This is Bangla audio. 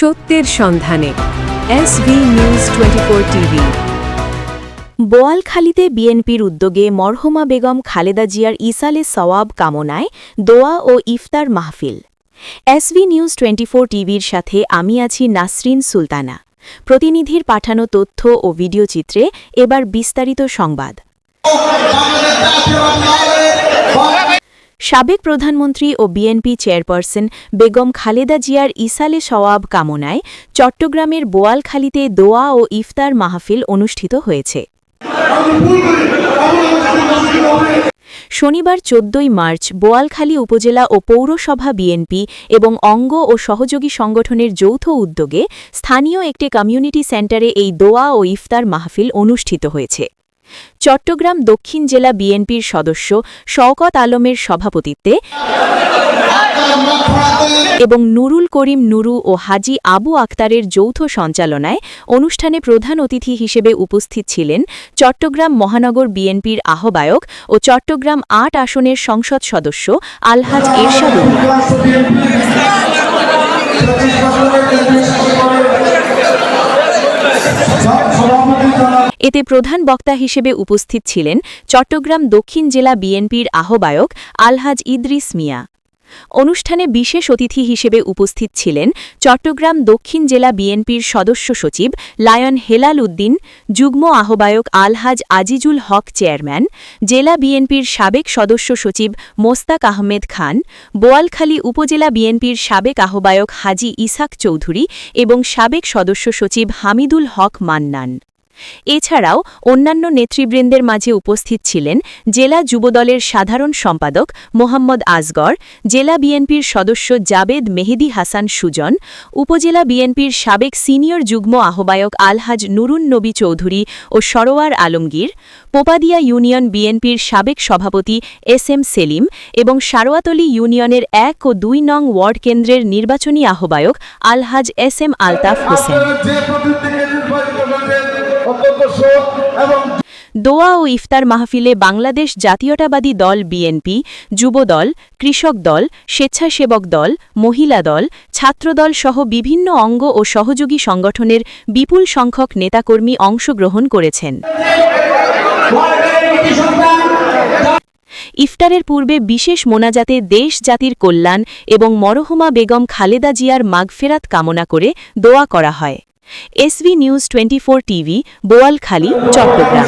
সত্যের সন্ধানে এসভি নিউজ 24 টিভি। বোয়ালখালীতে বিএনপির উদ্যোগে মরহুমা বেগম খালেদা জিয়ার ইসালে সওয়াব কামনায় দোয়া ও ইফতার মাহফিল। এসভি নিউজ 24 টিভির সাথে আমি আছি নাসরিন সুলতানা। প্রতিনিধির পাঠানো তথ্য ও ভিডিও চিত্রে এবার বিস্তারিত সংবাদ। সাবেক প্রধানমন্ত্রী ও বিএনপি চেয়ারপারসন বেগম খালেদা জিয়ার ইসালে সওয়াব কামনায় চট্টগ্রামের বোয়ালখালীতে দোয়া ও ইফতার মাহফিল অনুষ্ঠিত হয়েছে। শনিবার 14 মার্চ বোয়ালখালী উপজেলা ও পৌরসভা বিএনপি এবং অঙ্গ ও সহযোগী সংগঠনের যৌথ উদ্যোগে স্থানীয় একটি কমিউনিটি সেন্টারে এই দোয়া ও ইফতার মাহফিল অনুষ্ঠিত হয়েছে। চট্টগ্রাম দক্ষিণ জেলা বিএনপির সদস্য শওকত আলমের সভাপতিত্বে এবং নুরুল করিম নুরু ও হাজি আবু আক্তারের যৌথ সঞ্চালনায় অনুষ্ঠানে প্রধান অতিথি হিসেবে উপস্থিত ছিলেন চট্টগ্রাম মহানগর বিএনপির আহ্বায়ক ও চট্টগ্রাম ৮ আসনের সংসদ সদস্য আলহাজ এরশাদ উল্লাহ। এতে প্রধান বক্তা হিসেবে উপস্থিত ছিলেন চট্টগ্রাম দক্ষিণ জেলা বিএনপির আহ্বায়ক আলহাজ ইদ্রিস মিয়া। অনুষ্ঠানে বিশেষ অতিথি হিসেবে উপস্থিত ছিলেন চট্টগ্রাম দক্ষিণ জেলা বিএনপির সদস্য সচিব লায়ন হেলাল উদ্দিন, যুগ্ম আহ্বায়ক আলহাজ আজিজুল হক চেয়ারম্যান, জেলা বিএনপির সাবেক সদস্য সচিব মোস্তাক আহমেদ খান, বোয়ালখালী উপজেলা বিএনপির সাবেক আহ্বায়ক হাজি ইসাক চৌধুরী এবং সাবেক সদস্য সচিব হামিদুল হক মান্নান। এছাড়াও অন্যান্য নেতৃবৃন্দের মাঝে উপস্থিত ছিলেন জেলা যুবদলের সাধারণ সম্পাদক মোহাম্মদ আসগর, জেলা বিএনপির সদস্য জাবেদ মেহেদি হাসান সুজন, উপজেলা বিএনপির সাবেক সিনিয়র যুগ্ম আহ্বায়ক আলহাজ নুরুন নবী চৌধুরী ও সরোয়ার আলমগীর, পোপাদিয়া ইউনিয়ন বিএনপির সাবেক সভাপতি এস.এম. সেলিম এবং সারোয়াতলী ইউনিয়নের ১ ও ২ নং ওয়ার্ড কেন্দ্রের নির্বাচনী আহ্বায়ক আলহাজ এস.এম. আলতাফ হোসেন। দোয়া ও ইফতার মাহফিলে বাংলাদেশ জাতীয়তাবাদী দল বিএনপি, যুবদল, কৃষক দল, স্বেচ্ছাসেবক দল, মহিলা দল, ছাত্রদল সহ বিভিন্ন অঙ্গ ও সহযোগী সংগঠনের বিপুল সংখ্যক নেতাকর্মী অংশগ্রহণ করেছেন। ইফতারের পূর্বে বিশেষ মোনাজাতে দেশ জাতির কল্যাণ এবং মরহুমা বেগম খালেদা জিয়ার মাগফেরাত কামনা করে দোয়া করা হয়। SV news 24 TV, Boalkhali, Chittagong.